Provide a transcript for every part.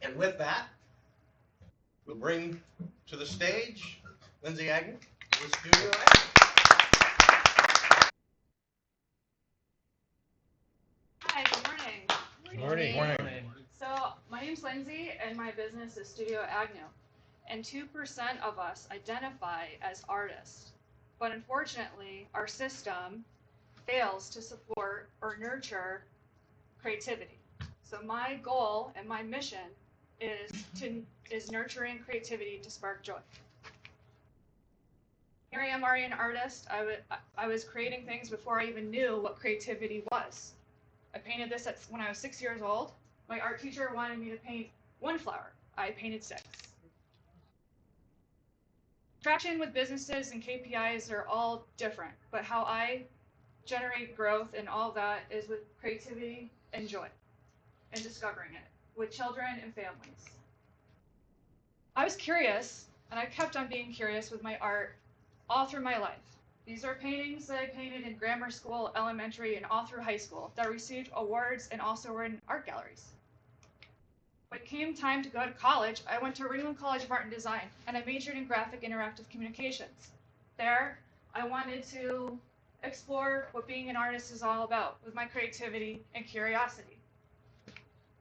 And with that, we'll bring to the stage Lindsay Agnew with Studio Agnew. Hi, good morning. Morning. So, my name's Lindsay, and my business is Studio Agnew. And 2% of us identify as artists. But unfortunately, our system fails to support or nurture creativity. So, my goal and my mission is nurturing creativity to spark joy. Here I am already an artist. I was creating things before I even knew what creativity was. I painted this when I was 6 years old. My art teacher wanted me to paint one flower. I painted 6. Traction with businesses and KPIs are all different, but how I generate growth and all that is with creativity and joy and discovering it with children and families. I was curious, and I kept on being curious with my art all through my life. These are paintings that I painted in grammar school, elementary, and all through high school that received awards and also were in art galleries. When it came time to go to college, I went to Ringland College of Art and Design, and I majored in graphic interactive communications. There, I wanted to explore what being an artist is all about with my creativity and curiosity.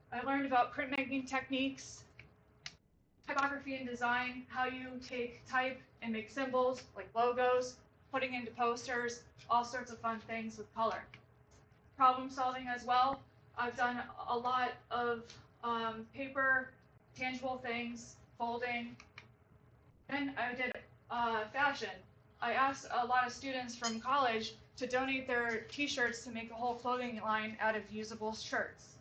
I learned about printmaking techniques, typography and design, how you take type and make symbols like logos, putting into posters, all sorts of fun things with color. Problem solving as well. I've done a lot of paper, tangible things, folding. Then I did fashion. I asked a lot of students from college to donate their t-shirts to make a whole clothing line out of usable shirts.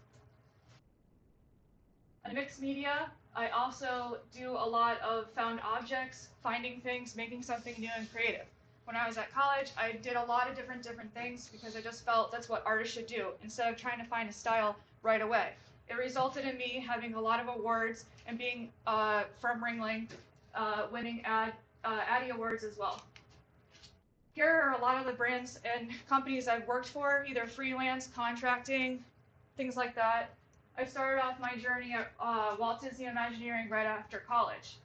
In mixed media, I also do a lot of found objects, finding things, making something new and creative. When I was at college, I did a lot of different things because I just felt that's what artists should do instead of trying to find a style right away. It resulted in me having a lot of awards and being from Ringling, winning Addy Awards as well. Here are a lot of the brands and companies I've worked for, either freelance, contracting, things like that. I started off my journey at Walt Disney Imagineering right after college.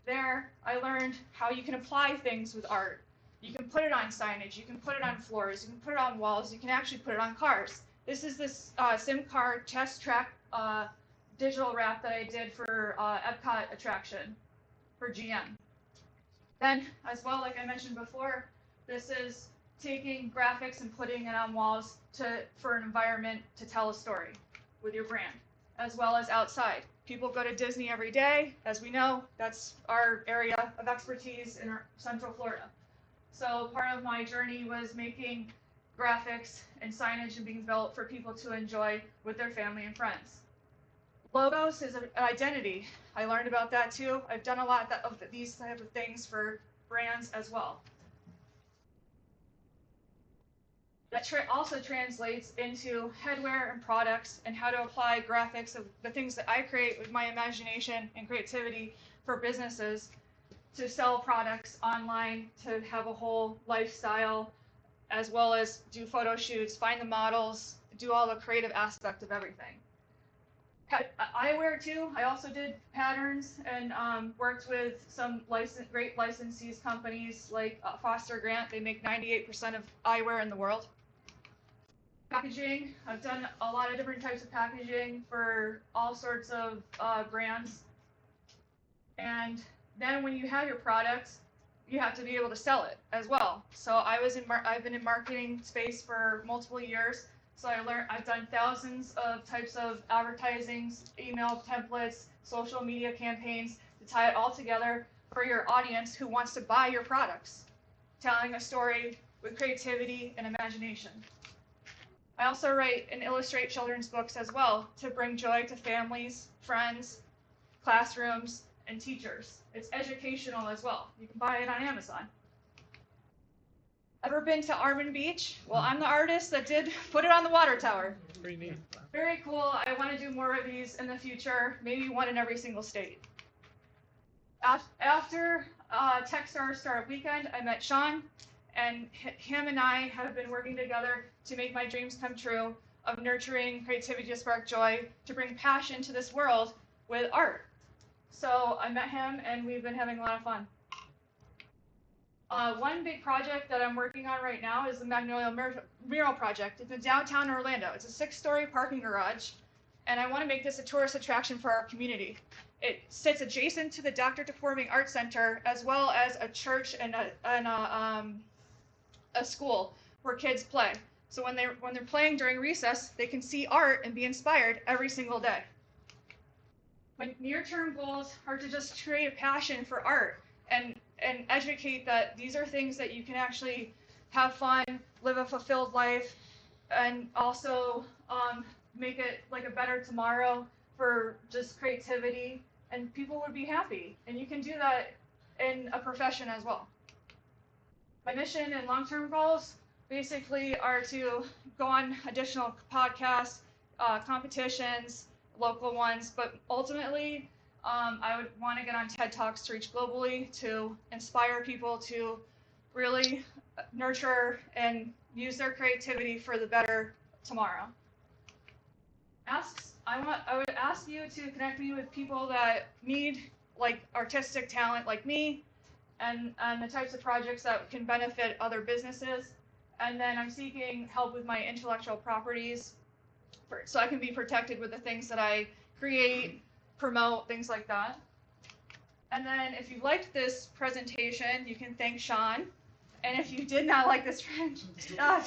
There, I learned how you can apply things with art. You can put it on signage, you can put it on floors, you can put it on walls, you can actually put it on cars. This is this sim car test track digital wrap that I did for Epcot attraction for GM. Then, as well, like I mentioned before, this is taking graphics and putting it on walls for an environment to tell a story with your brand, as well as outside. People go to Disney every day. As we know, that's our area of expertise in Central Florida. So part of my journey was making graphics and signage and being built for people to enjoy with their family and friends. Logos is an identity. I learned about that too. I've done a lot of these type of things for brands as well. That also translates into headwear and products and how to apply graphics of the things that I create with my imagination and creativity for businesses to sell products online, to have a whole lifestyle, as well as do photo shoots, find the models, do all the creative aspect of everything. Eyewear too. I also did patterns and worked with some great licensees companies like Foster Grant. They make 98% of eyewear in the world. Packaging. I've done a lot of different types of packaging for all sorts of brands. And then when you have your product, you have to be able to sell it as well. So I've been in marketing space for multiple years. So I've done thousands of types of advertisings, email templates, social media campaigns to tie it all together for your audience who wants to buy your products, telling a story with creativity and imagination. I also write and illustrate children's books as well to bring joy to families, friends, classrooms, and teachers. It's educational as well. You can buy it on Amazon. Ever been to Armand Beach? Well, I'm the artist that did put it on the water tower. Pretty neat. Very cool. I want to do more of these in the future, maybe one in every single state. After Techstar Startup Weekend, I met Sean, and him and I have been working together to make my dreams come true of nurturing creativity to spark joy, to bring passion to this world with art. So I met him, and we've been having a lot of fun. One big project that I'm working on right now is the Magnolia Mural Project. It's in downtown Orlando. It's a 6-story parking garage, and I want to make this a tourist attraction for our community. It sits adjacent to the Dr. DeForming Art Center, as well as a church and a school where kids play. So when they're playing during recess, they can see art and be inspired every single day. My near-term goals are to just create a passion for art and educate that these are things that you can actually have fun, live a fulfilled life, and also make it like a better tomorrow for just creativity, and people would be happy. And you can do that in a profession as well. My mission and long-term goals basically are to go on additional podcasts, competitions, local ones, but ultimately I would want to get on TED Talks to reach globally, to inspire people to really nurture and use their creativity for the better tomorrow. I would ask you to connect me with people that need like artistic talent like me, and the types of projects that can benefit other businesses. And then I'm seeking help with my intellectual properties so I can be protected with the things that I create, promote, things like that. And then if you liked this presentation, you can thank Sean. And if you did not like this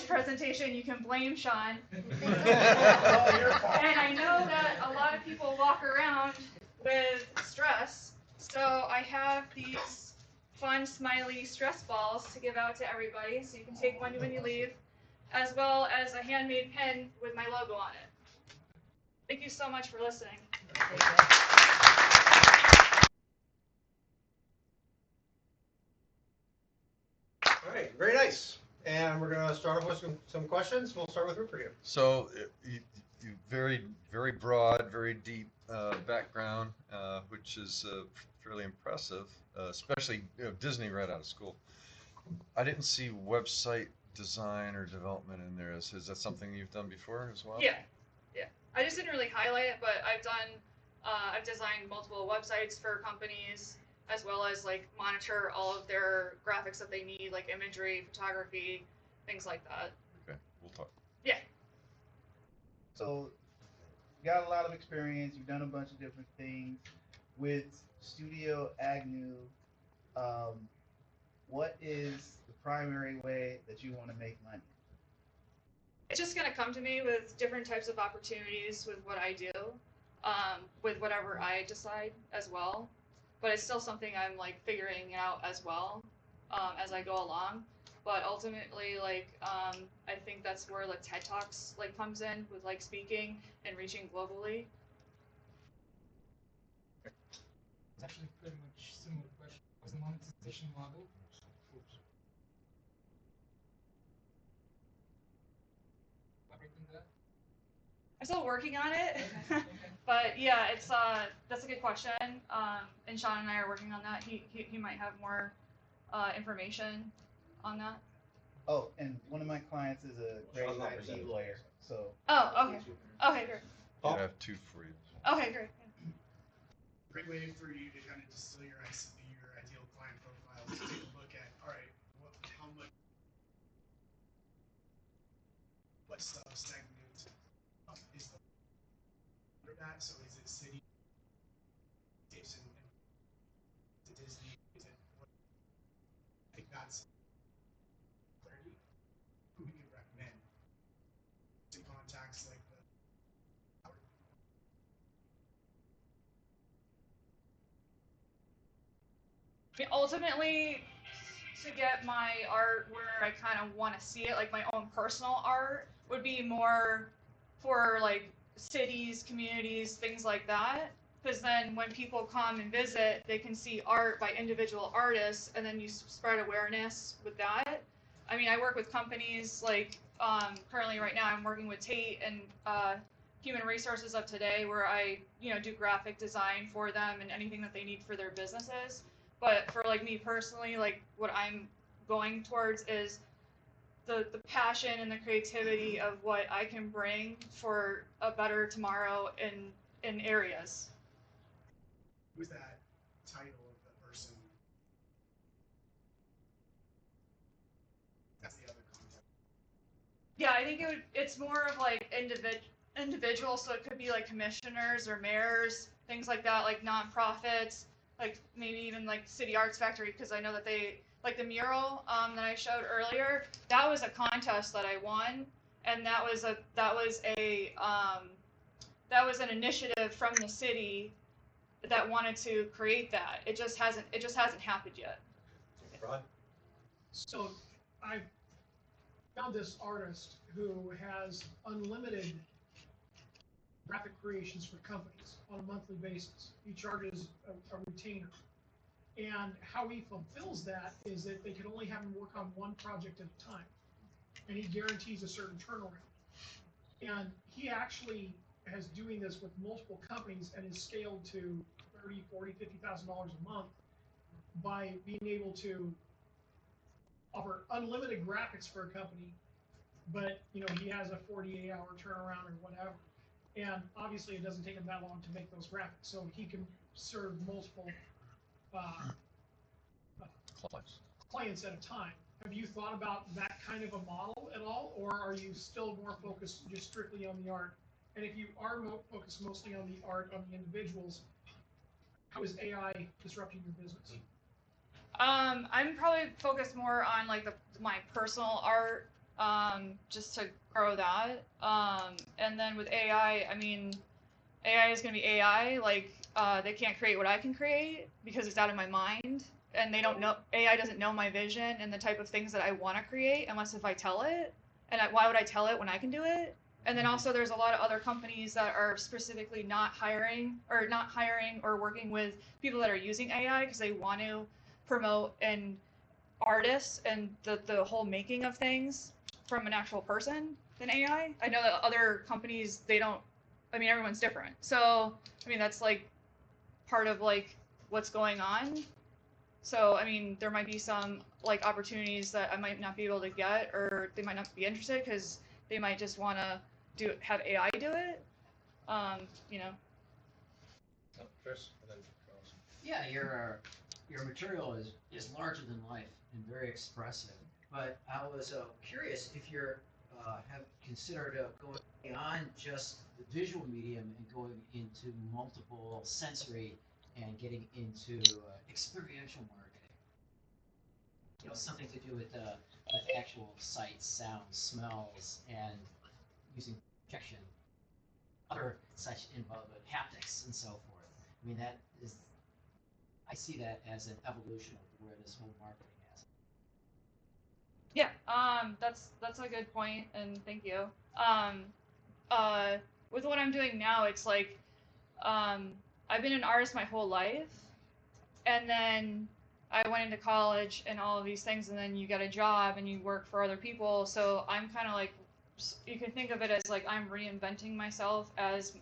presentation, you can blame Sean. And I know that a lot of people walk around with stress, so I have these fun, smiley stress balls to give out to everybody, so you can take one when you leave, as well as a handmade pen with my logo on it. Thank you so much for listening. All right, very nice. And we're going to start off with some questions. We'll start with Rupert. So you very broad, very deep background, which is fairly impressive, especially Disney right out of school. I didn't see website design or development in there. Is that something you've done before as well? Yeah. I just didn't really highlight it, but I've designed multiple websites for companies, as well as like monitor all of their graphics that they need, like imagery, photography, things like that. Okay, we'll talk. Yeah. So you got a lot of experience. You've done a bunch of different things with Studio Agnew. What is the primary way that you want to make money? It's just gonna come to me with different types of opportunities with what I do, with whatever I decide as well. But it's still something I'm like figuring out as well, as I go along. But ultimately, like, I think that's where like TED Talks like comes in with like speaking and reaching globally. It's actually pretty much similar question. What's the monetization model? Elaborate on that. I'm still working on it, but yeah, it's that's a good question. And Sean and I are working on that. He might have more information on that. Oh, and one of my clients is a great Sean's not IT presenting. lawyer. So Oh, okay. Okay, great. I have two for you. Okay, great. Great way for you to kind of distill your ideal client profile is to take a look at, all right, how much, what segment is the under that? So is it city, states, and Disney? Is it what? I think that's clarity. Who we could recommend to contacts like the. I mean, ultimately, to get my art where I kind of want to see it, like my own personal art, would be more for like cities, communities, things like that. Because then when people come and visit, they can see art by individual artists, and then you spread awareness with that. I mean, I work with companies like currently right now I'm working with Tate and Human Resources of Today, where I do graphic design for them and anything that they need for their businesses. But for like me personally, like what I'm going towards is the passion and the creativity of what I can bring for a better tomorrow in areas. who's that title of the person? That's the other context. Yeah, I think it's more of like individual, so it could be like commissioners or mayors, things like that, like nonprofits, like maybe even like City Arts Factory, because I know that they, like the mural that I showed earlier, that was a contest that I won, and that was an initiative from the city that wanted to create that. It just hasn't happened yet. Rod? So I found this artist who has unlimited graphic creations for companies on a monthly basis. He charges a retainer. And how he fulfills that is that they can only have him work on one project at a time. And he guarantees a certain turnaround. And he actually is doing this with multiple companies and is scaled to $30,000, $40,000, $50,000 a month by being able to offer unlimited graphics for a company, but he has a 48-hour turnaround or whatever. And obviously it doesn't take him that long to make those graphics, so he can serve multiple clients at a time. Have you thought about that kind of a model at all, or are you still more focused just strictly on the art? And if you are focused mostly on the art, on the individuals, how is AI disrupting your business? I'm probably focused more on like my personal art, just to grow that. And then with AI, I mean, AI is gonna be AI. Like, they can't create what I can create because it's out of my mind, and they don't know. AI doesn't know my vision and the type of things that I want to create unless if I tell it. And why would I tell it when I can do it? And then also there's a lot of other companies that are specifically not hiring or working with people that are using AI because they want to promote an artist and the whole making of things from an actual person than AI. I know that other companies, they don't, I mean, everyone's different. So, I mean, that's like part of like what's going on. So, I mean, there might be some like opportunities that I might not be able to get, or they might not be interested because they might just want to have AI do it. You know. Oh, Chris, and then Charles. Yeah, your material is larger than life and very expressive. But I was curious if you're have considered going beyond just the visual medium and going into multiple sensory and getting into experiential marketing. Something to do with actual sights, sounds, smells, and using projection. Other such involve haptics and so forth. I mean, I see that as an evolution of where this whole marketing is. Yeah. That's a good point, and thank you. With what I'm doing now, it's like, I've been an artist my whole life, and then I went into college and all of these things, and then you get a job and you work for other people. So I'm kind of like, you can think of it as like I'm reinventing myself as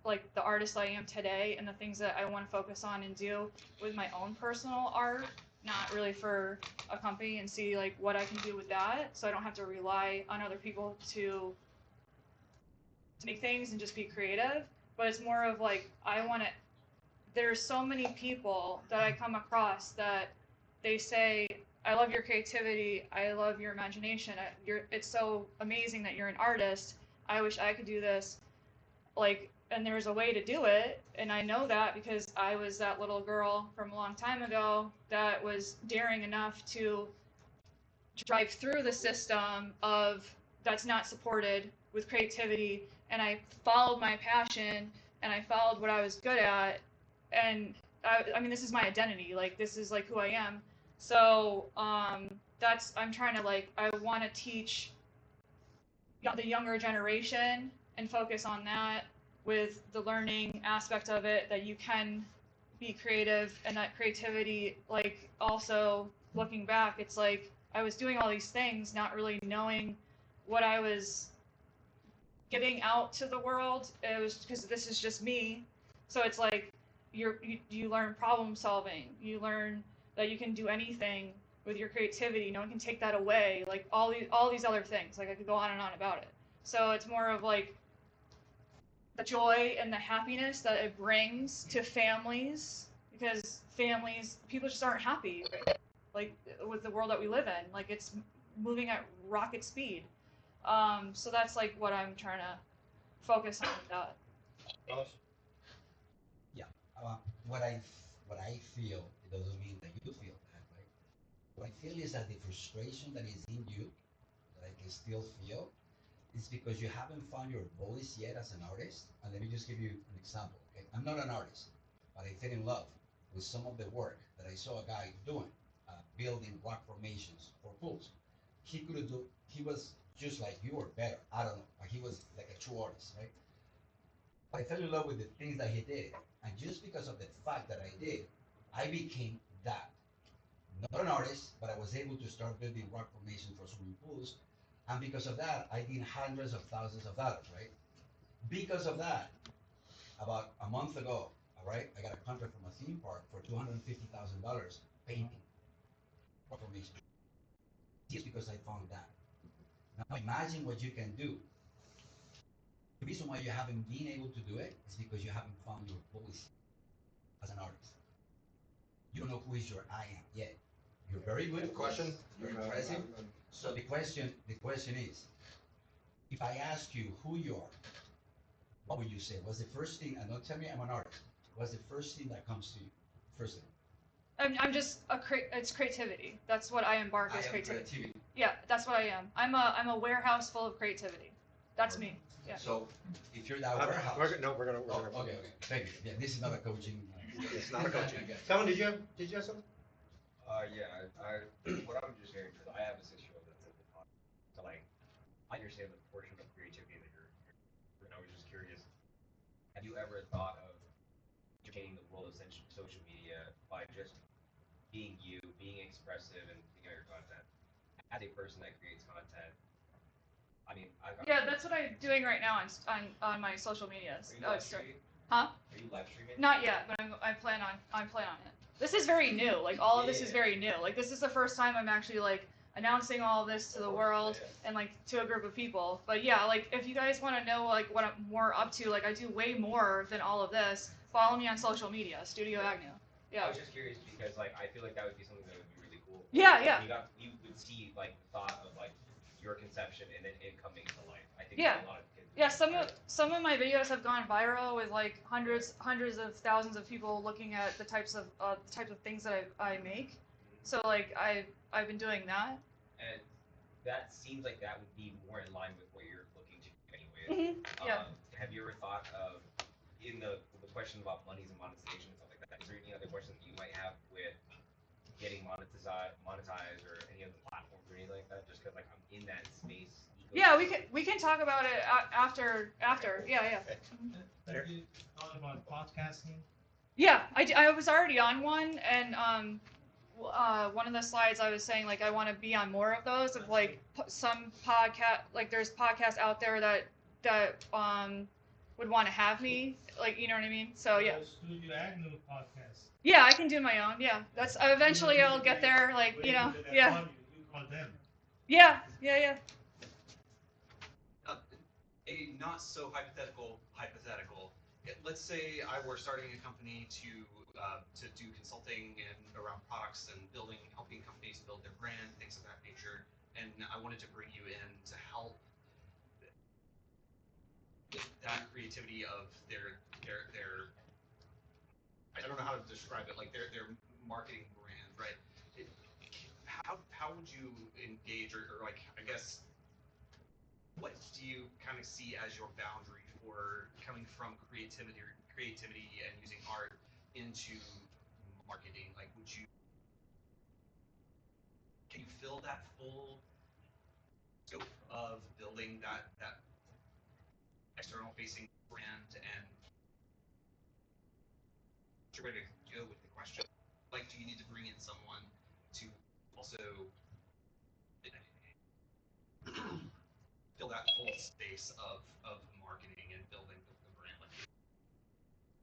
like the artist I am today, and the things that I want to focus on and do with my own personal art, not really for a company, and see like what I can do with that, so I don't have to rely on other people to make things and just be creative. But it's more of like, there's so many people that I come across that they say, I love your creativity, I love your imagination, it's so amazing that you're an artist, I wish I could do this. Like, and there's a way to do it, and I know that because I was that little girl from a long time ago that was daring enough to drive through the system of that's not supported with creativity, and I followed my passion and I followed what I was good at, and I mean, this is my identity, like this is like who I am. So I'm trying to, like, I want to teach the younger generation and focus on that with the learning aspect of it, that you can be creative, and that creativity, like, also looking back, it's like I was doing all these things not really knowing what I was giving out to the world. It was because this is just me. So it's like you learn problem solving, you learn that you can do anything with your creativity, no one can take that away, like all these other things, like I could go on and on about it. So it's more of like the joy and the happiness that it brings to families, because families, people just aren't happy, like with the world that we live in. Like it's moving at rocket speed. So that's like what I'm trying to focus on with that. Yeah. Uh, what I what I feel, it doesn't mean that you feel that, right? What I feel is that the frustration that is in you, that I can still feel, is because you haven't found your voice yet as an artist. And let me just give you an example. Okay? I'm not an artist, but I fell in love with some of the work that I saw a guy doing, building rock formations for pools. He could do. He was just like you or better. I don't know, but he was like a true artist, right? I fell in love with the things that he did, and just because of the fact that I did, I became that. Not an artist, but I was able to start building rock formation for swimming pools, and because of that, I did hundreds of thousands of dollars, right? Because of that, about a month ago, all right, I got a contract from a theme park for $250,000 painting rock formation. Just because I found that. Now imagine what you can do. The reason why you haven't been able to do it is because you haven't found your voice as an artist. You don't know who is your I am yet. You're very good at question. You're impressive. So the question is, if I ask you who you are, what would you say? What's the first thing? And don't tell me I'm an artist. What's the first thing that comes to you? First thing. I'm just it's creativity. That's what I embark I as am creativity. Yeah, that's what I am. I'm a warehouse full of creativity. That's me. Yeah. So if you're that warehouse. We're gonna. Okay. Thank you. Yeah, this is not a coaching. It's not a coaching. Kevin, did you have something? Yeah, what I'm just hearing, because I have a 6-year-old that's at the top. So, like, I understand the portion of creativity that and I was just curious, have you ever thought of changing the world of social media by just being you, being expressive, and thinking out your content? As a person that creates content, I mean, Yeah, that's what I'm doing right now on my social medias. Are you live streaming? Huh? Are you live streaming? Not yet, but I plan on it. This is very new. Like all of this is very new. Like this is the first time I'm actually like announcing all of this to the world and like to a group of people. But yeah, like if you guys want to know like what I'm more up to, like I do way more than all of this. Follow me on social media, Studio Agnew. Yeah. I was just curious because like I feel like that would be something that would be really cool. Yeah, yeah. You would see like the thought of like your conception and then it coming to life. I think Yeah. a lot of kids. Yeah, some of my videos have gone viral with like hundreds of thousands of people looking at the types of things that I make. So like I've been doing that. And that seems like that would be more in line with what you're looking to do anyway. Yeah. Have you ever thought of in the question about monies and monetization and stuff like that? Is there any other questions that you might have with getting monetized or any of the platforms or anything like that? Just because like I'm in that space. Yeah, we can talk about it after. Yeah. Have you thought about podcasting? Yeah, I was already on one, and one of the slides I was saying like I want to be on more of those. Of like some podcast, like there's podcasts out there that would want to have me, like you know what I mean. So yeah. Studio Agnew podcast. Yeah, I can do my own. Yeah, that's eventually I'll get there. Like you know, yeah. You call them. Yeah. A not so hypothetical. Let's say I were starting a company to do consulting and around products and helping companies build their brand, things of that nature, and I wanted to bring you in to help with that creativity of their I don't know how to describe it, like their marketing brand, right? How would you engage or like I guess what do you kind of see as your boundary for coming from creativity and using art into marketing? Like, can you fill that full scope of building that external facing brand? And where to go with the question? Like, do you need to bring in someone to also fill that full space of marketing and building the brand?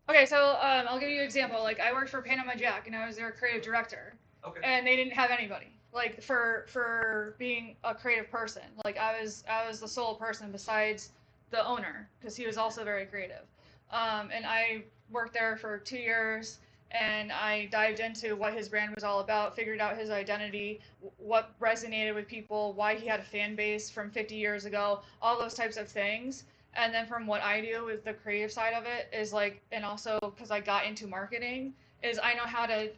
Okay, so I'll give you an example. Like I worked for Panama Jack, and I was their creative director. Okay. And they didn't have anybody. Like for being a creative person. Like I was the sole person besides the owner, because he was also very creative. And I worked there for 2 years, and I dived into what his brand was all about, figured out his identity, what resonated with people, why he had a fan base from 50 years ago, all those types of things. And then from what I do with the creative side of it is like, and also because I got into marketing, is I know how to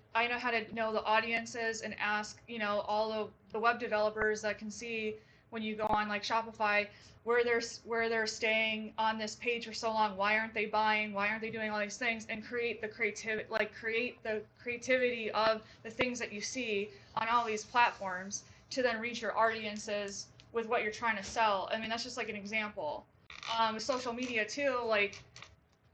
know the audiences and ask, all the web developers that can see when you go on like Shopify where they're staying on this page for so long, why aren't they buying, why aren't they doing all these things, and create the creativity of the things that you see on all these platforms to then reach your audiences with what you're trying to sell. I mean, that's just like an example. With social media too, like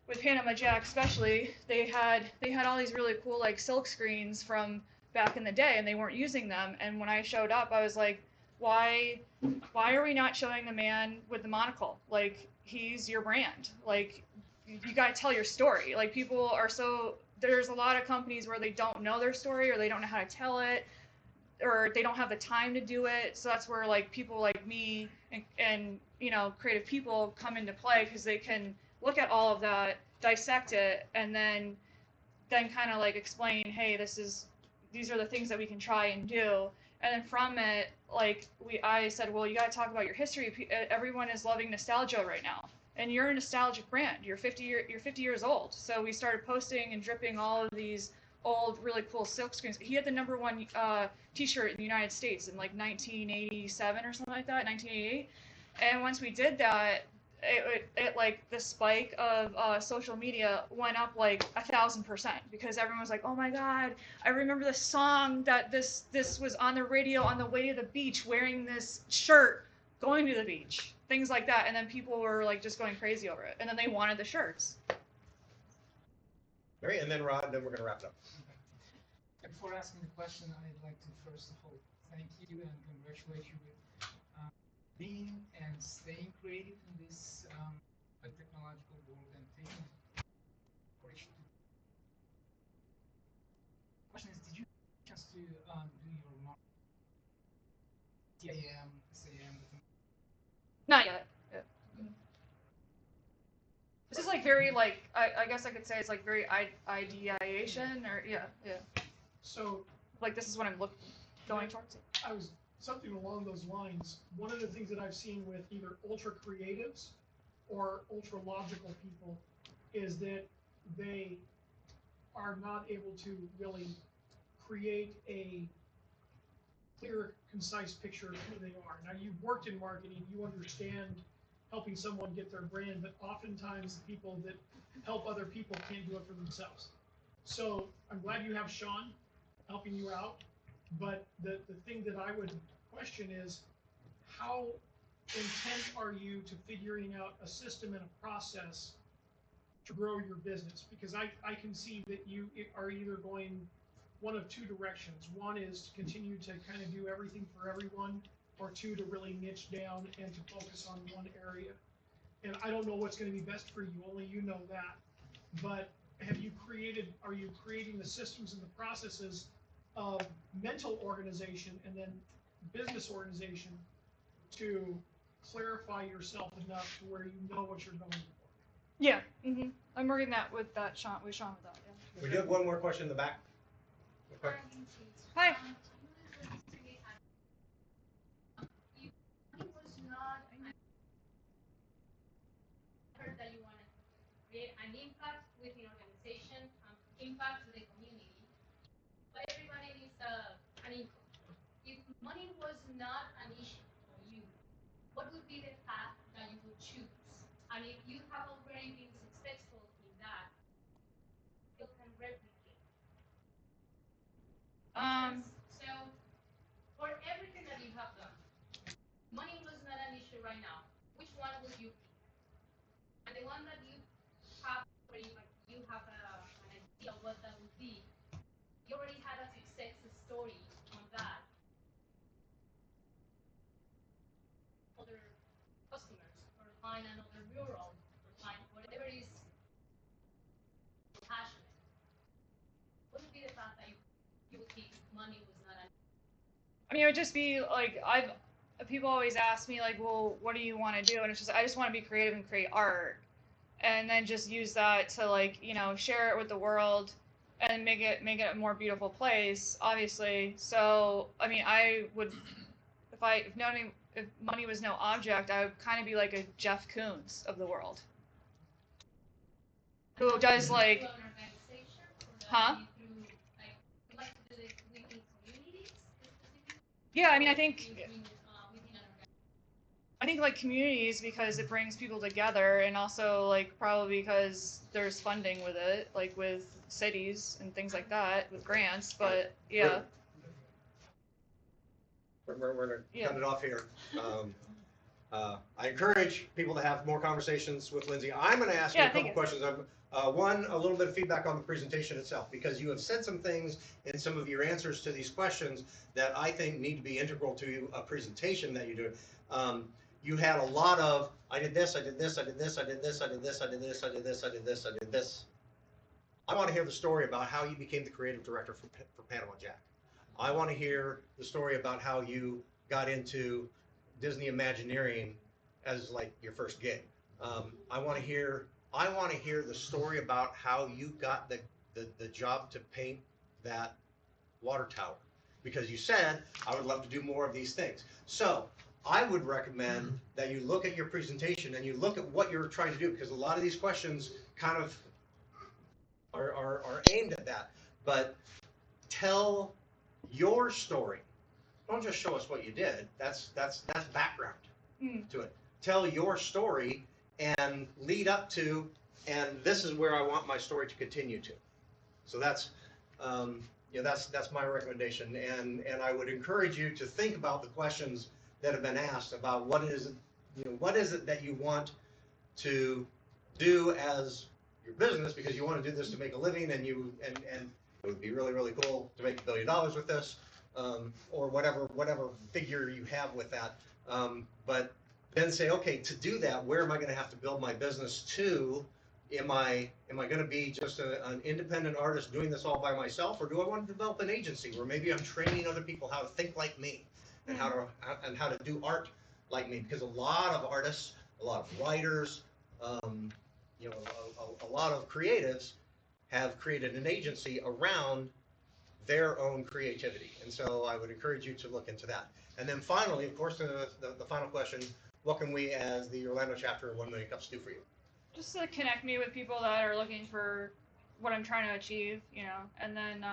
with Panama Jack especially, they had all these really cool like silk screens from back in the day, and they weren't using them. And when I showed up, I was like, why are we not showing the man with the monocle? Like, he's your brand. Like, you got to tell your story. Like, people are so, there's a lot of companies where they don't know their story, or they don't know how to tell it, or they don't have the time to do it. So that's where like people like me and creative people come into play, because they can look at all of that, dissect it, and then kind of like explain, hey, these are the things that we can try and do. And then from it, like I said, well, you got to talk about your history. Everyone is loving nostalgia right now, and you're a nostalgic brand. You're 50 years old. So we started posting and dripping all of these old, really cool silk screens. He had the #1 T-shirt in the United States in like 1987 or something like that, 1988. And once we did that, it like the spike of social media went up like 1,000%, because everyone was like, oh my god, I remember this song that this was on the radio on the way to the beach, wearing this shirt, going to the beach, things like that. And then people were like just going crazy over it, and then they wanted the shirts. Great, and then Rod, then we're gonna wrap it up. Before asking the question, I'd like to first of all thank you and congratulate you with being and staying creative in this technological world and taking courage to. Question is, did you have a chance to do your SAM? Not yet. Yeah. This is like very like I guess I could say it's like very ideation, or yeah. So Like this is what I'm going towards. I was something along those lines. One of the things that I've seen with either ultra creatives or ultra logical people is that they are not able to really create a clear, concise picture of who they are. Now, you've worked in marketing, you understand helping someone get their brand, but oftentimes the people that help other people can't do it for themselves. So I'm glad you have Sean helping you out, but the thing that I would question is, how intent are you to figuring out a system and a process to grow your business? Because I can see that you are either going one of two directions. One is to continue to kind of do everything for everyone, or two, to really niche down and to focus on one area. And I don't know what's going to be best for you, only you know that. But are you creating the systems and the processes of mental organization and then business organization to clarify yourself enough to where you know what you're going for? Yeah. I'm working with Sean with that. Yeah. We do have one more question in the back. Okay. Hi. That you want to create an impact within organization, impact to the community, but everybody needs an income. If money was not an issue for you, what would be the path that you would choose? And if you have already been successful in that, you can replicate. So, for everything that you have done, money was not an issue right now. Which one would you pick? And the one that you have already, like you have an idea of what that would be. You already had a success story on that. Other customers, or find another mural, or find whatever is passionate. What would be the path that you would think money was not an I mean, it would just be like people always ask me like, well, what do you want to do? And it's just I just want to be creative and create art, and then just use that to like share it with the world, and make it a more beautiful place. Obviously, so I mean, I would if money was no object, I would kind of be like a Jeff Koons of the world, who does like, Through an organization, or huh? through like collectively within communities specifically? Yeah, I mean, Or within an organization? I think like communities because it brings people together, and also like probably because there's funding with it, like with cities and things like that, with grants. But yeah, We're going to Yeah. cut it off here. I encourage people to have more conversations with Lindsay. I'm going to ask you Yeah, a couple thank you. questions. One, a little bit of feedback on the presentation itself, because you have said some things in some of your answers to these questions that I think need to be integral to a presentation that you do. You had a lot of, I did this, I did this, I did this, I did this, I did this, I did this, I did this, I did this, I did this. I want to hear the story about how you became the creative director for Panama Jack. I want to hear the story about how you got into Disney Imagineering as like your first gig. I want to hear the story about how you got the job to paint that water tower, because you said I would love to do more of these things. So I would recommend that you look at your presentation and you look at what you're trying to do, because a lot of these questions kind of are aimed at that. But tell your story. Don't just show us what you did. That's background to it. Tell your story and lead up to, and this is where I want my story to continue to. So that's that's my recommendation, and I would encourage you to think about the questions that have been asked about what is it that you want to do as your business, because you want to do this to make a living, and it would be really, really cool to make $1 billion with this, or whatever figure you have with that. But then say, okay, to do that, where am I going to have to build my business to? Am I going to be just an independent artist doing this all by myself, or do I want to develop an agency where maybe I'm training other people how to think like me and how to do art like me? Because a lot of artists, a lot of writers, a lot of creatives have created an agency around their own creativity. And so I would encourage you to look into that. And then finally, of course, the final question, what can we as the Orlando chapter of 1 Million Cups do for you? just to connect me with people that are looking for what I'm trying to achieve, and then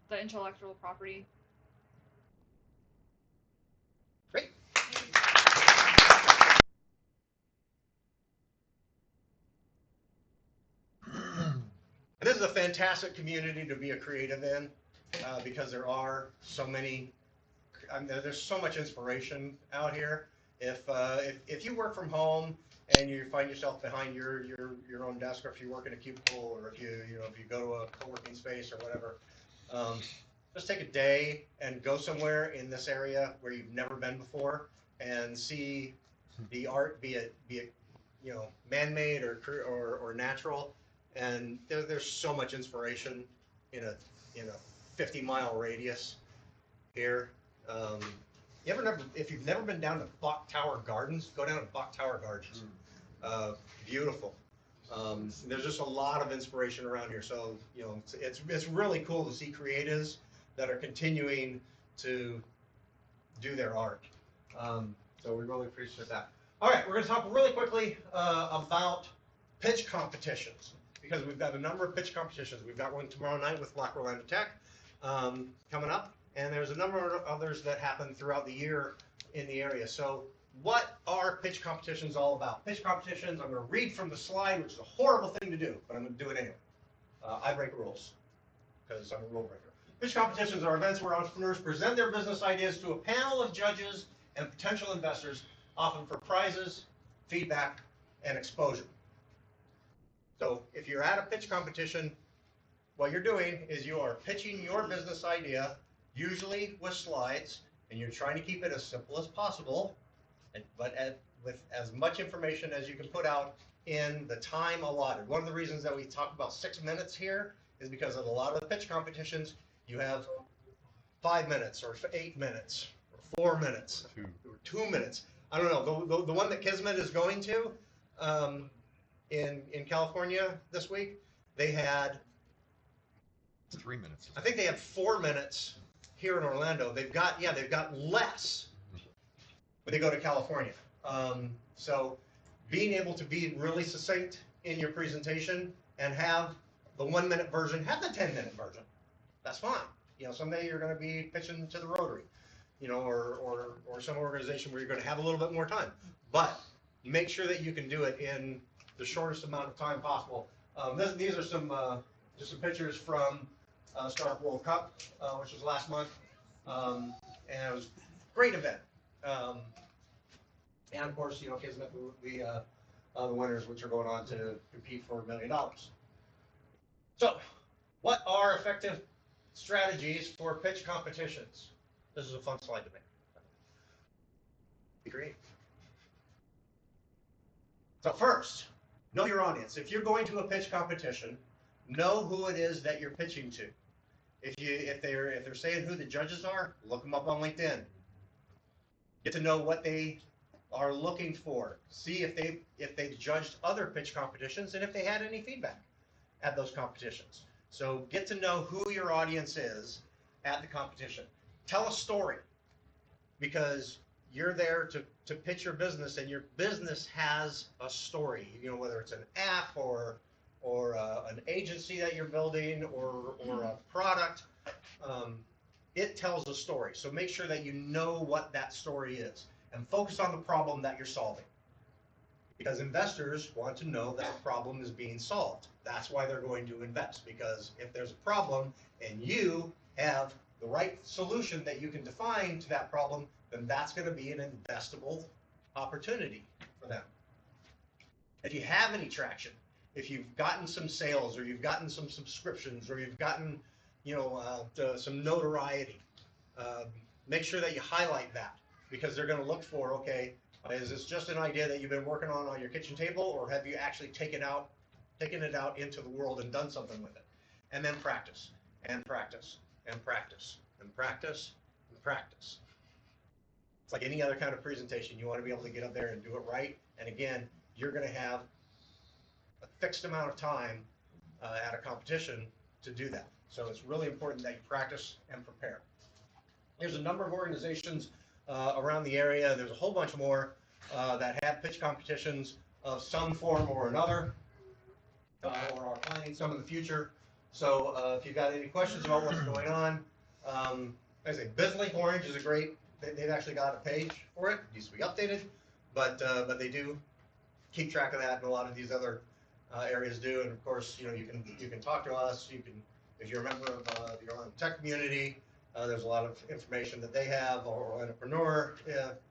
the intellectual property. Great. This is a fantastic community to be a creative in, because there are so many. There's so much inspiration out here. If you work from home and you find yourself behind your own desk, or if you work in a cubicle, or if you go to a co-working space or whatever, just take a day and go somewhere in this area where you've never been before and see the art, be it man-made or natural. And there's so much inspiration in a 50-mile radius here. If you've never been down to Bok Tower Gardens, go down to Bok Tower Gardens. Beautiful. There's just a lot of inspiration around here. So it's really cool to see creatives that are continuing to do their art. So we really appreciate that. All right, we're going to talk really quickly about pitch competitions, because we've got a number of pitch competitions. We've got one tomorrow night with Black Orlando Tech coming up, and there's a number of others that happen throughout the year in the area. So what are pitch competitions all about? Pitch competitions, I'm going to read from the slide, which is a horrible thing to do, but I'm going to do it anyway. I break rules because I'm a rule breaker. Pitch competitions are events where entrepreneurs present their business ideas to a panel of judges and potential investors, often for prizes, feedback, and exposure. So if you're at a pitch competition, what you're doing is you are pitching your business idea, usually with slides, and you're trying to keep it as simple as possible, but with as much information as you can put out in the time allotted. One of the reasons that we talk about 6 minutes here is because of a lot of the pitch competitions, you have 5 minutes or 8 minutes or 4 minutes. Two. 2 minutes. I don't know. The one that Kismet is going to in California this week, they had 3 minutes. I think they had 4 minutes here in Orlando. They've got less when they go to California. So being able to be really succinct in your presentation and have the 1 minute version, have the 10-minute version. That's fine. Someday you're going to be pitching to the Rotary, or some organization where you're going to have a little bit more time. But make sure that you can do it in the shortest amount of time possible. These are just some pictures from Startup World Cup, which was last month, and it was a great event. And of course, Kismet, the winners, which are going on to compete for $1 million. So, what are effective strategies for pitch competitions? This is a fun slide to make. Be great. So first, know your audience. If you're going to a pitch competition, know who it is that you're pitching to. If they're saying who the judges are, look them up on LinkedIn. Get to know what they are looking for. See if they judged other pitch competitions and if they had any feedback at those competitions. So get to know who your audience is at the competition. Tell a story, because you're there to pitch your business, and your business has a story. Whether it's an app or an agency that you're building or a product, it tells a story. So make sure that you know what that story is and focus on the problem that you're solving. Because investors want to know that a problem is being solved. That's why they're going to invest, because if there's a problem and you have the right solution that you can define to that problem, then that's going to be an investable opportunity for them. If you have any traction, if you've gotten some sales, or you've gotten some subscriptions, or you've gotten some notoriety, make sure that you highlight that, because they're going to look for, okay, is this just an idea that you've been working on your kitchen table, or have you actually taken it out into the world and done something with it? And then practice, and practice, and practice, and practice, and practice. It's like any other kind of presentation. You want to be able to get up there and do it right. And again, you're going to have a fixed amount of time at a competition to do that. So it's really important that you practice and prepare. There's a number of organizations around the area. There's a whole bunch more that have pitch competitions of some form or another, or are planning some in the future. So if you've got any questions about what's going on, I say Bisley Orange is a great. They've actually got a page for it. It needs to be updated, but they do keep track of that, and a lot of these other areas do. And of course, you can talk to us. You can, if you're a member of the Orlando Tech community. There's a lot of information that they have, or Entrepreneur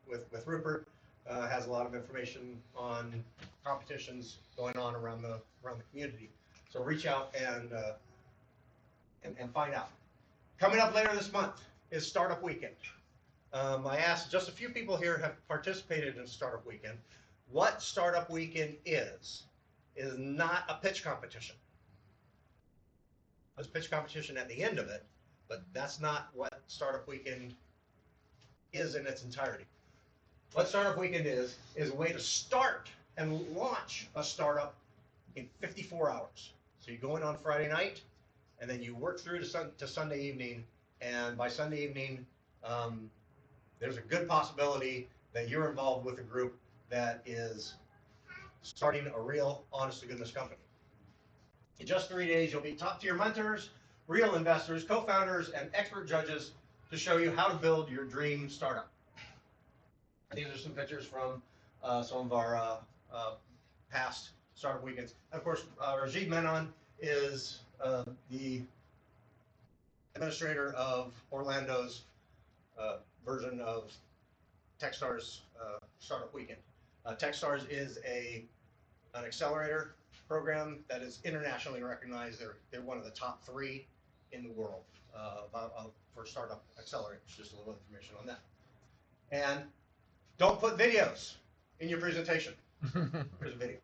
with Rupert has a lot of information on competitions going on around the community. So reach out and find out. Coming up later this month is Startup Weekend. I asked, just a few people here have participated in Startup Weekend. What Startup Weekend is not a pitch competition. There's a pitch competition at the end of it, but that's not what Startup Weekend is in its entirety. What Startup Weekend is a way to start and launch a startup in 54 hours. So you go in on Friday night, and then you work through to Sunday evening, and by Sunday evening, there's a good possibility that you're involved with a group that is starting a real, honest-to-goodness company. In just 3 days, you'll meet top-tier mentors, real investors, co-founders, and expert judges to show you how to build your dream startup. These are some pictures from some of our past Startup Weekends. And of course, Rajiv Menon is the administrator of Orlando's version of Techstars Startup Weekend. Techstars is an accelerator program that is internationally recognized. They're one of the top 3 in the world for startup accelerators. Just a little information on that. And don't put videos in your presentation. Here's a video.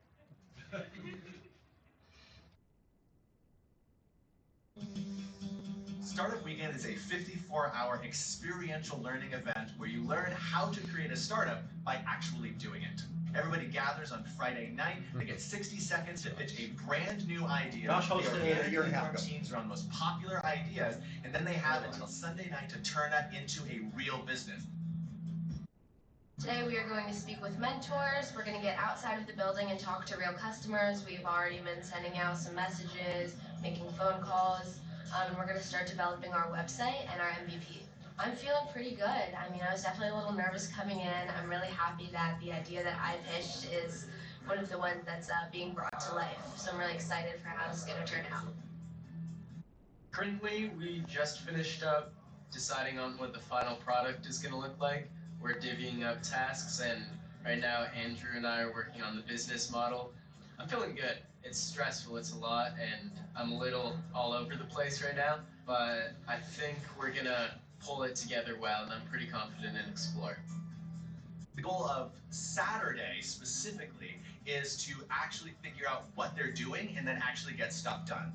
Startup Weekend is a 54-hour experiential learning event where you learn how to create a startup by actually doing it. Everybody gathers on Friday night. They get 60 seconds to pitch a brand new idea. Josh hosted it a year and a half ago. Teams around the most popular ideas, and then they have until Sunday night to turn that into a real business. Today we are going to speak with mentors. We're going to get outside of the building and talk to real customers. We've already been sending out some messages, making phone calls, and we're going to start developing our website and our MVP. I'm feeling pretty good. I mean, I was definitely a little nervous coming in. I'm really happy that the idea that I pitched is one of the ones that's being brought to life. So I'm really excited for how this is going to turn out. Currently, we just finished up deciding on what the final product is going to look like. We're divvying up tasks, and right now Andrew and I are working on the business model. I'm feeling good. It's stressful, it's a lot, and I'm a little all over the place right now, but I think we're going to pull it together well, and I'm pretty confident in Explore. The goal of Saturday specifically is to actually figure out what they're doing and then actually get stuff done.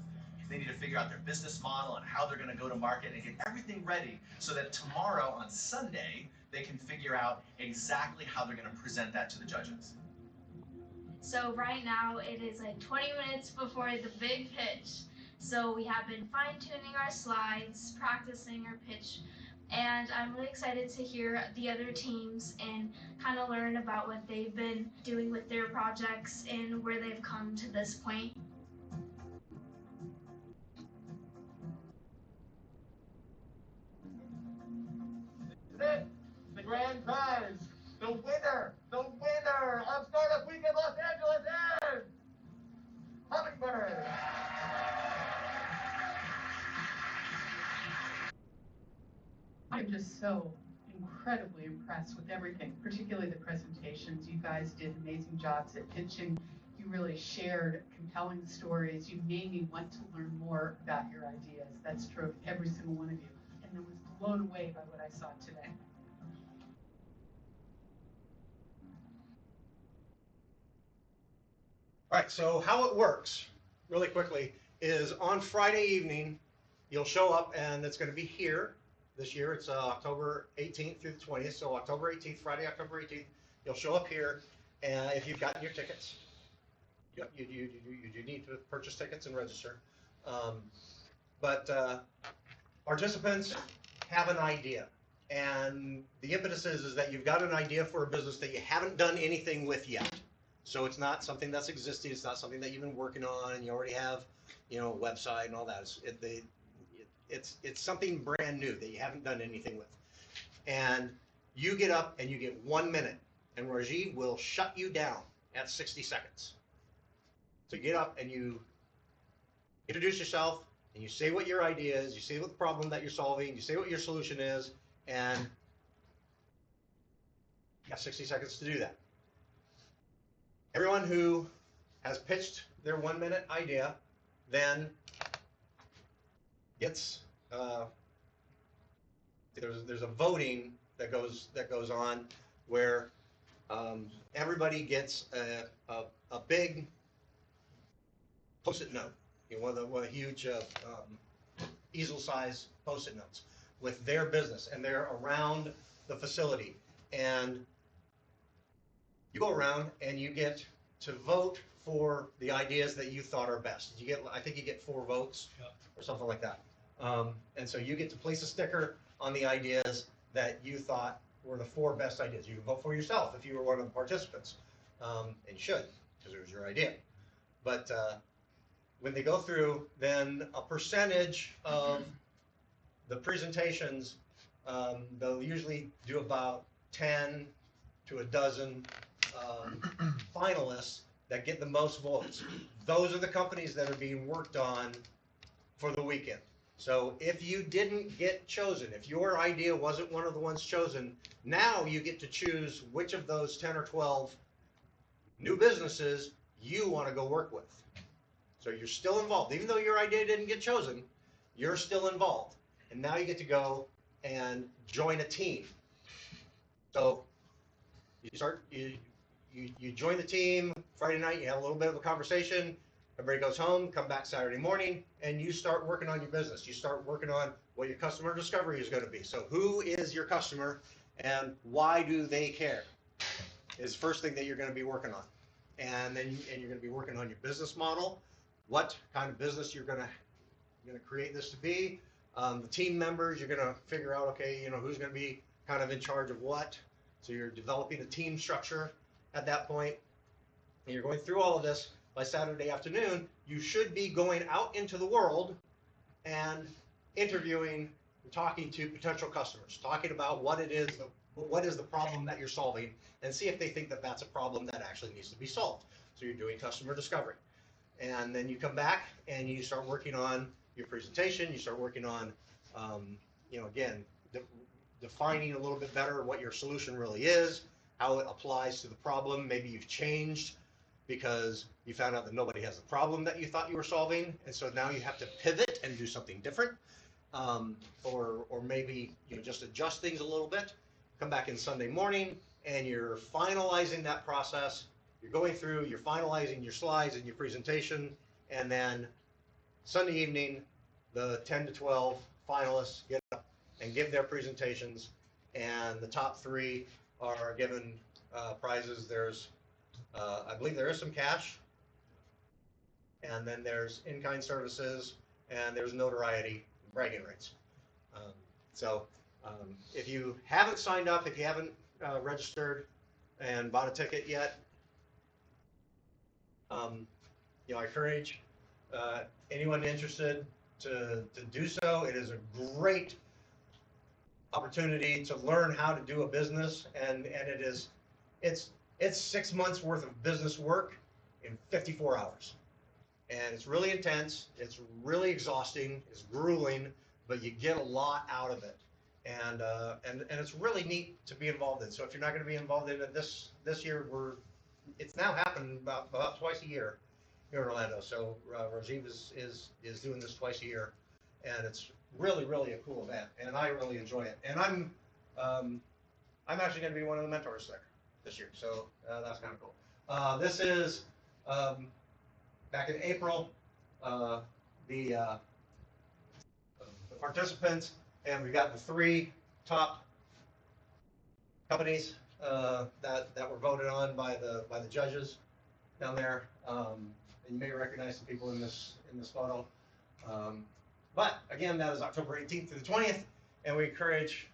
They need to figure out their business model and how they're going to go to market and get everything ready so that tomorrow on Sunday they can figure out exactly how they're going to present that to the judges. So right now it is like 20 minutes before the big pitch. So we have been fine-tuning our slides, practicing our pitch, and I'm really excited to hear the other teams and kind of learn about what they've been doing with their projects and where they've come to this point. The grand prize, the winner of Startup Weekend Los Angeles is Hummingbird. I'm just so incredibly impressed with everything, particularly the presentations. You guys did amazing jobs at pitching. You really shared compelling stories. You made me want to learn more about your ideas. That's true of every single one of you. And I was blown away by what I saw today. All right, so how it works, really quickly, is on Friday evening, you'll show up, and it's going to be here. This year, it's October 18th through the 20th, so October 18th, Friday, October 18th, you'll show up here, and if you've gotten your tickets, you need to purchase tickets and register. But participants have an idea, and the impetus is that you've got an idea for a business that you haven't done anything with yet. So it's not something that's existing. It's not something that you've been working on, and you already have, a website and all that. It's something brand new that you haven't done anything with. And you get up and you get 1 minute, and Rajiv will shut you down at 60 seconds. So you get up and you introduce yourself, and you say what your idea is, you say what the problem that you're solving, you say what your solution is, and you got 60 seconds to do that. Everyone who has pitched their 1 minute idea then gets there's a voting that goes on where everybody gets a big Post-it note, one of the huge easel-size Post-it notes with their business, and they're around the facility, and you go around and you get to vote for the ideas that you thought are best. I think you get 4 votes or something like that. And so you get to place a sticker on the ideas that you thought were the 4 best ideas. You can vote for yourself if you were one of the participants, and you should, because it was your idea. But when they go through, then a percentage of the presentations, they'll usually do about 10 to a dozen finalists that get the most votes. Those are the companies that are being worked on for the weekend. So if you didn't get chosen, if your idea wasn't one of the ones chosen, now you get to choose which of those 10 or 12 new businesses you want to go work with. So you're still involved. Even though your idea didn't get chosen, you're still involved. And now you get to go and join a team. So you join the team Friday night, you have a little bit of a conversation, Everybody goes home, come back Saturday morning, and you start working on your business. You start working on what your customer discovery is going to be. So who is your customer and why do they care is the first thing that you're going to be working on. And then you're going to be working on your business model, what kind of business you're going to create this to be. The team members, you're going to figure out, okay, who's going to be kind of in charge of what. So you're developing a team structure at that point. And you're going through all of this. By Saturday afternoon, you should be going out into the world and interviewing and talking to potential customers, talking about what it is, what is the problem that you're solving, and see if they think that that's a problem that actually needs to be solved. So you're doing customer discovery. And then you come back and you start working on your presentation. You start working on, again, defining a little bit better what your solution really is, how it applies to the problem. Maybe you've changed because you found out that nobody has the problem that you thought you were solving, and so now you have to pivot and do something different, or maybe just adjust things a little bit. Come back in Sunday morning, and you're finalizing that process. You're going through, you're finalizing your slides and your presentation, and then Sunday evening, the 10 to 12 finalists get up and give their presentations, and the top 3 are given prizes. There's I believe there is some cash, and then there's in-kind services, and there's notoriety, bragging rights. If you haven't signed up, if you haven't registered and bought a ticket yet, I encourage anyone interested to do so. It is a great opportunity to learn how to do a business, and it's 6 months worth of business work in 54 hours. And it's really intense, it's really exhausting, it's grueling, but you get a lot out of it. And it's really neat to be involved in. So if you're not going to be involved in it this year, it's now happened about twice a year here in Orlando. So Rajiv is doing this twice a year, and it's really, really a cool event, and I really enjoy it. And I'm actually going to be one of the mentors there this year, so that's kind of cool. This is back in April, the participants, and we've got the 3 top companies that were voted on by the judges down there. And you may recognize some people in this photo. But again, that is October 18th through the 20th, and we encourage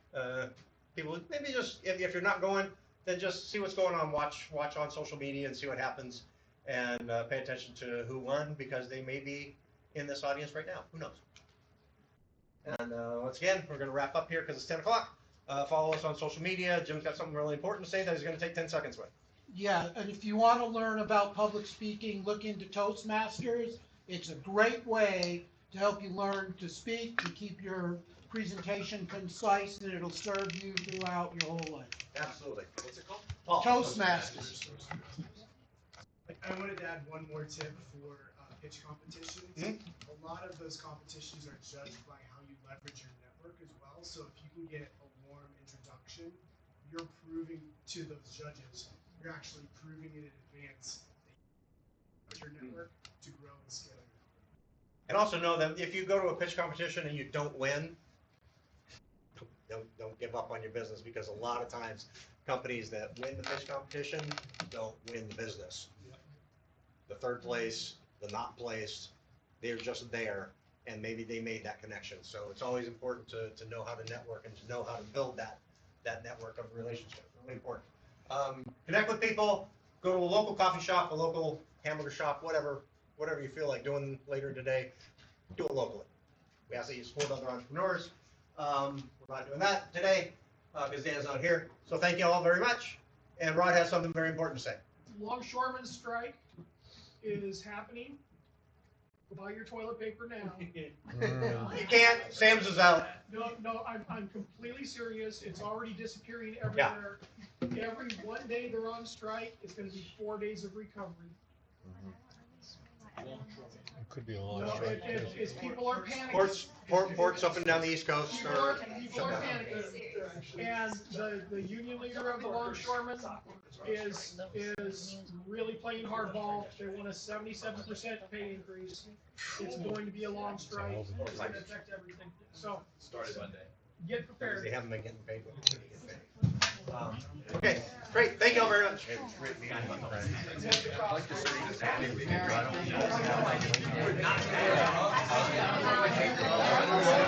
people, maybe just if you're not going, then just see what's going on. Watch on social media and see what happens, and pay attention to who won, because they may be in this audience right now. Who knows? And once again, we're going to wrap up here because it's 10 o'clock. Follow us on social media. Jim's got something really important to say that he's going to take 10 seconds with. Yeah, and if you want to learn about public speaking, look into Toastmasters. It's a great way to help you learn to speak, to keep your presentation concise, and it'll serve you throughout your whole life. Absolutely. What's it called? Toastmasters. I wanted to add one more tip for pitch competitions. A lot of those competitions are judged by how you leverage your network as well. So if you can get a warm introduction, you're proving to those judges, you're actually proving in advance that you your network to grow and scale your network. And also know that if you go to a pitch competition and you don't win, don't give up on your business, because a lot of times companies that win the pitch competition don't win the business. The third place, the not placed, they're just there, and maybe they made that connection. So it's always important to know how to network and to know how to build that network of relationships. Really important. Connect with people. Go to a local coffee shop, a local hamburger shop, whatever you feel like doing later today. Do it locally. We ask that you support other entrepreneurs. We're not doing that today because Dan's not here. So thank you all very much. And Rod has something very important to say. Longshoremen's strike is happening. Buy your toilet paper now. You can't. Sam's is out. No, I'm completely serious. It's already disappearing everywhere. Yeah. Every one day they're on strike, it's going to be 4 days of recovery. It could be a You long know, shot. if people are panicking. Ports up and down the East Coast People are are shut down. panicking, and the union leader of the longshoremen is really playing hardball. They want a 77% pay increase. It's going to be a long strike. It's going to affect everything. So Started Monday. get prepared. They haven't been getting paid what they should get paid. Okay, great. Thank you all very much. I'd like to see this happen. I don't know.